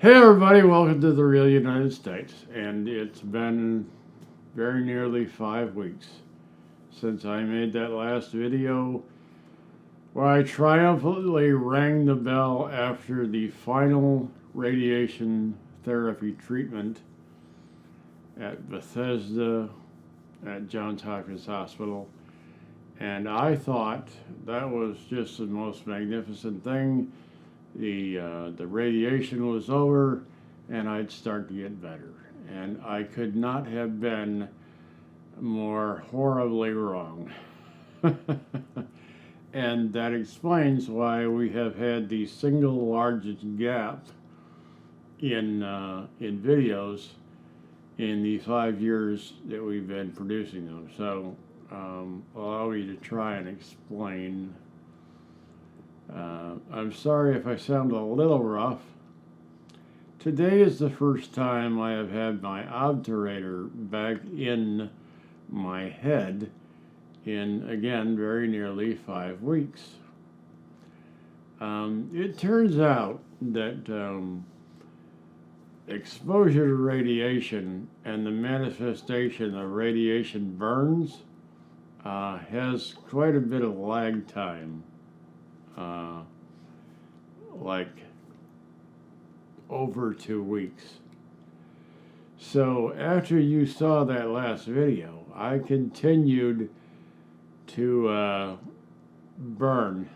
Hey everybody, welcome to the real United States. And it's been very nearly 5 weeks since I made that last video where I triumphantly rang the bell after the final radiation therapy treatment at Bethesda at Johns Hopkins Hospital. And I thought that was just the most magnificent thing. The radiation was over and I'd start to get better. And I could not have been more horribly wrong. And that explains why we have had the single largest gap in videos in the 5 years that we've been producing them. So allow me to try and explain. I'm sorry if I sound a little rough. Today is the first time I have had my obturator back in my head in, again, very nearly 5 weeks. It turns out that exposure to radiation and the manifestation of radiation burns has quite a bit of lag time. Like over 2 weeks. So after you saw that last video, I continued to burn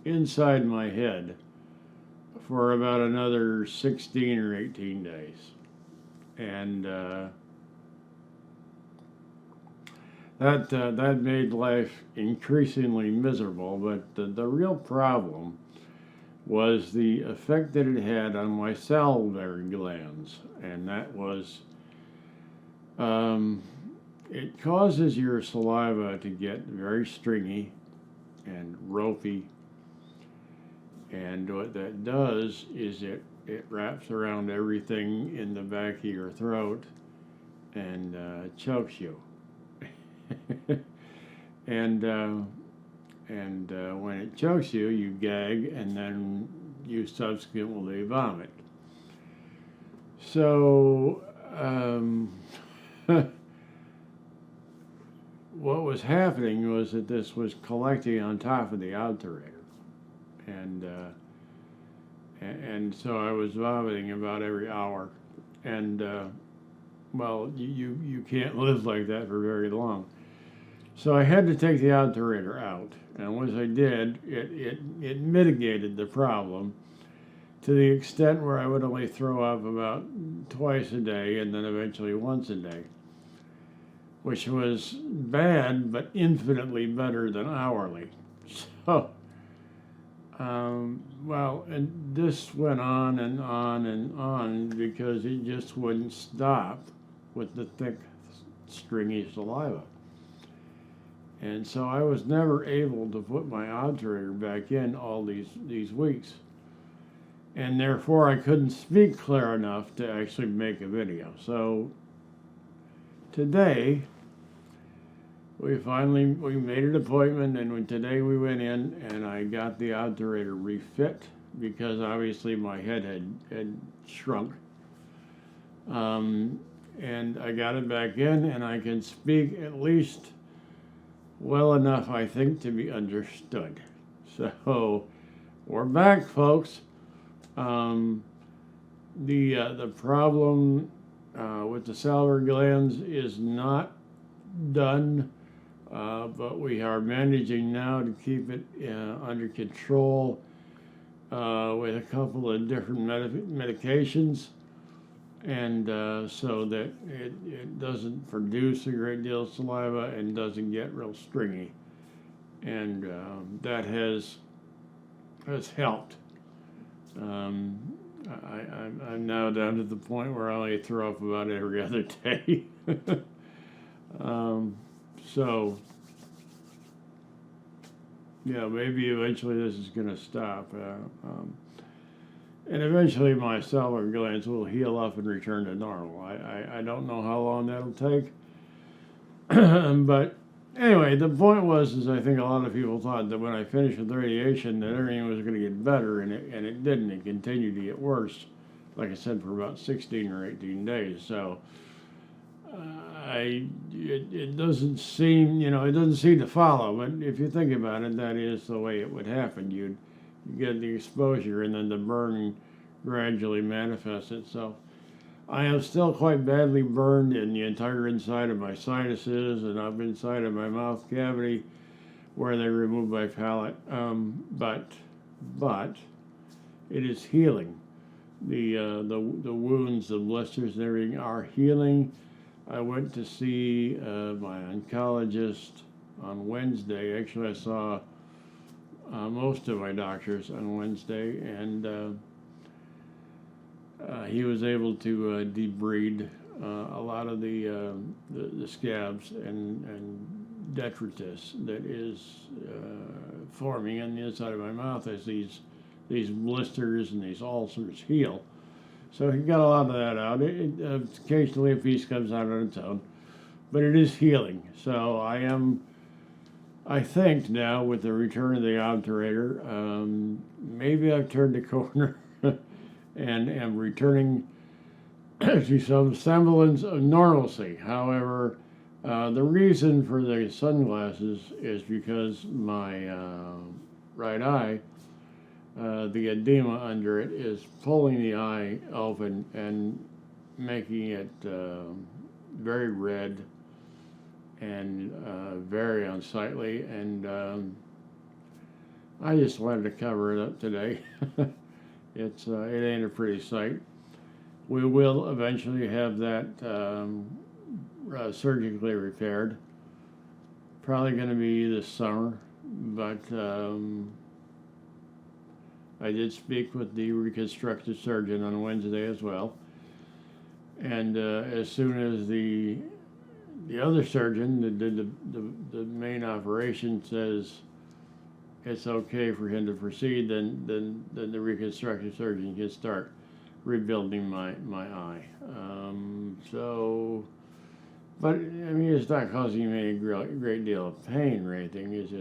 inside my head for about another 16 or 18 days. And that made life increasingly miserable, but the real problem was the effect that it had on my salivary glands, and that was it causes your saliva to get very stringy and ropey, and what that does is it wraps around everything in the back of your throat and chokes you. And when it chokes you, you gag, and then you subsequently vomit. So what was happening was that this was collecting on top of the obturator, and so I was vomiting about every hour, and well, you can't live like that for very long. So I had to take the obturator out, and once I did, it mitigated the problem to the extent where I would only throw up about twice a day and then eventually once a day, which was bad but infinitely better than hourly. So, well, and this went on and on and on because it just wouldn't stop with the thick, stringy saliva. And so I was never able to put my obturator back in all these weeks. And therefore I couldn't speak clear enough to actually make a video. So today, we made an appointment, and today we went in and I got the obturator refit because obviously my head had shrunk. And I got it back in, and I can speak at least well enough, I think, to be understood. So we're back, folks. The problem with the salivary glands is not done, but we are managing now to keep it under control with a couple of different medications. And so that it doesn't produce a great deal of saliva and doesn't get real stringy. And that has helped. I'm now down to the point where I only throw up about every other day. So, yeah, maybe eventually this is going to stop. And eventually my salivary glands will heal up and return to normal. I don't know how long that'll take. But anyway, the point was I think a lot of people thought that when I finished with the radiation that everything was going to get better, and it didn't. It continued to get worse. like I said, for about 16 or 18 days. So it doesn't seem, it doesn't seem to follow. But if you think about it, that is the way it would happen. You'd get the exposure, and then the burn gradually manifests itself. I am still quite badly burned in the entire inside of my sinuses and up inside of my mouth cavity where they removed my palate. But it is healing. The wounds, the blisters, and everything are healing. I went to see my oncologist on Wednesday. Actually, I saw most of my doctors on Wednesday, and he was able to debride a lot of the scabs and detritus that is forming on the inside of my mouth as these blisters and these ulcers heal. So he got a lot of that out. Occasionally a piece comes out on its own, but it is healing. So I think now with the return of the obturator, maybe I've turned the corner and am returning to some semblance of normalcy. However, the reason for the sunglasses is because my right eye, the edema under it is pulling the eye open and making it very red and very unsightly, and I just wanted to cover it up today. It ain't a pretty sight. We will eventually have that surgically repaired. Probably going to be this summer, but I did speak with the reconstructive surgeon on Wednesday as well. And as soon as the other surgeon that did the main operation says it's okay for him to proceed, then the reconstructive surgeon can start rebuilding my eye. But I mean, it's not causing me a great deal of pain or anything. It's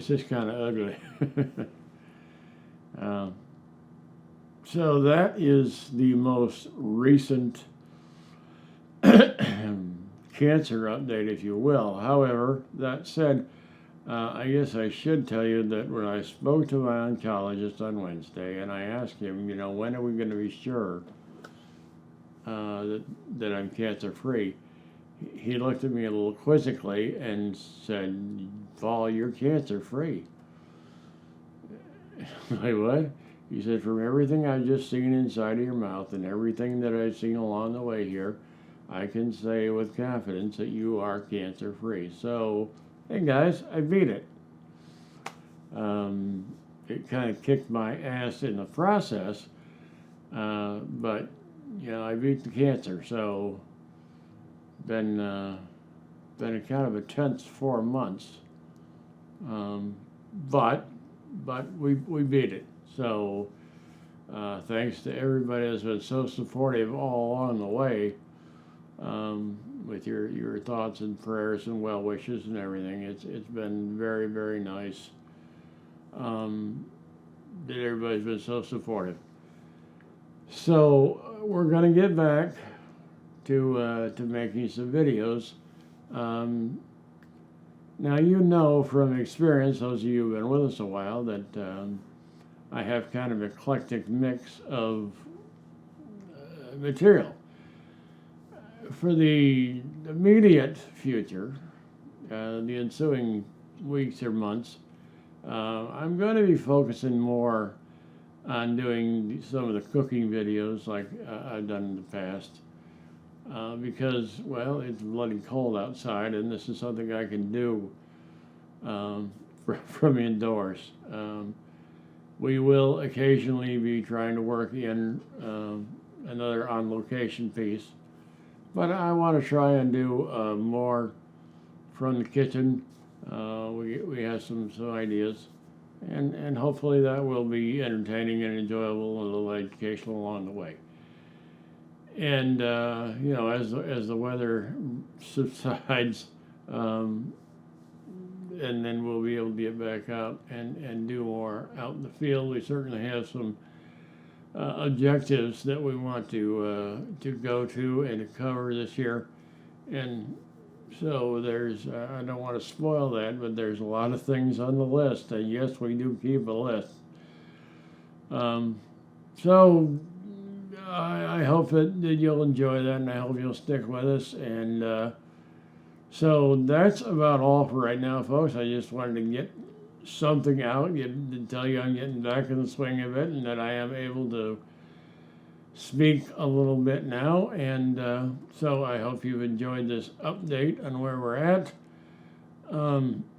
just kind of ugly. So that is the most recent cancer update, if you will. However, that said, I guess I should tell you that when I spoke to my oncologist on Wednesday and I asked him, when are we going to be sure that I'm cancer-free, he looked at me a little quizzically and said, Paul, you're cancer-free. Like, what? He said, from everything I've just seen inside of your mouth and everything that I've seen along the way here, I can say with confidence that you are cancer-free. So, hey guys, I beat it. It kind of kicked my ass in the process, but I beat the cancer. So, been a kind of a tense 4 months, but we beat it. So, thanks to everybody that's been so supportive all along the way. With your thoughts and prayers and well wishes and everything. It's been very, very nice that everybody's been so supportive. So we're going to get back to making some videos. Now from experience, those of you who've been with us a while, that I have kind of an eclectic mix of material. For the immediate future, the ensuing weeks or months, I'm going to be focusing more on doing some of the cooking videos like I've done in the past, because, well, it's bloody cold outside, and this is something I can do from indoors. We will occasionally be trying to work in another on-location piece, but I want to try and do more from the kitchen. We have some ideas, and hopefully that will be entertaining and enjoyable and a little educational along the way. And as the weather subsides, and then we'll be able to get back out and do more out in the field. We certainly have some objectives that we want to go to and to cover this year. And so there's, I don't want to spoil that, but there's a lot of things on the list. And yes, we do keep a list. So I hope that you'll enjoy that, and I hope you'll stick with us. And so that's about all for right now, folks. I just wanted to get something out, to tell you I'm getting back in the swing of it, and that I am able to speak a little bit now. And so I hope you've enjoyed this update on where we're at.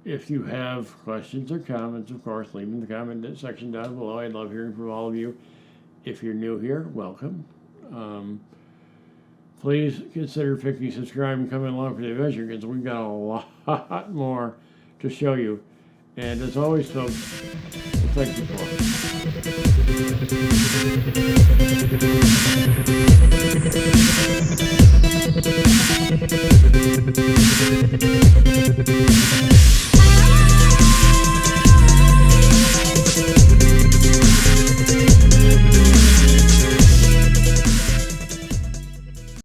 If you have questions or comments, of course, leave them in the comment section down below. I'd love hearing from all of you. If you're new here, welcome. Please consider clicking subscribe and coming along for the adventure, because we've got a lot more to show you. And as always, folks, thank you for it.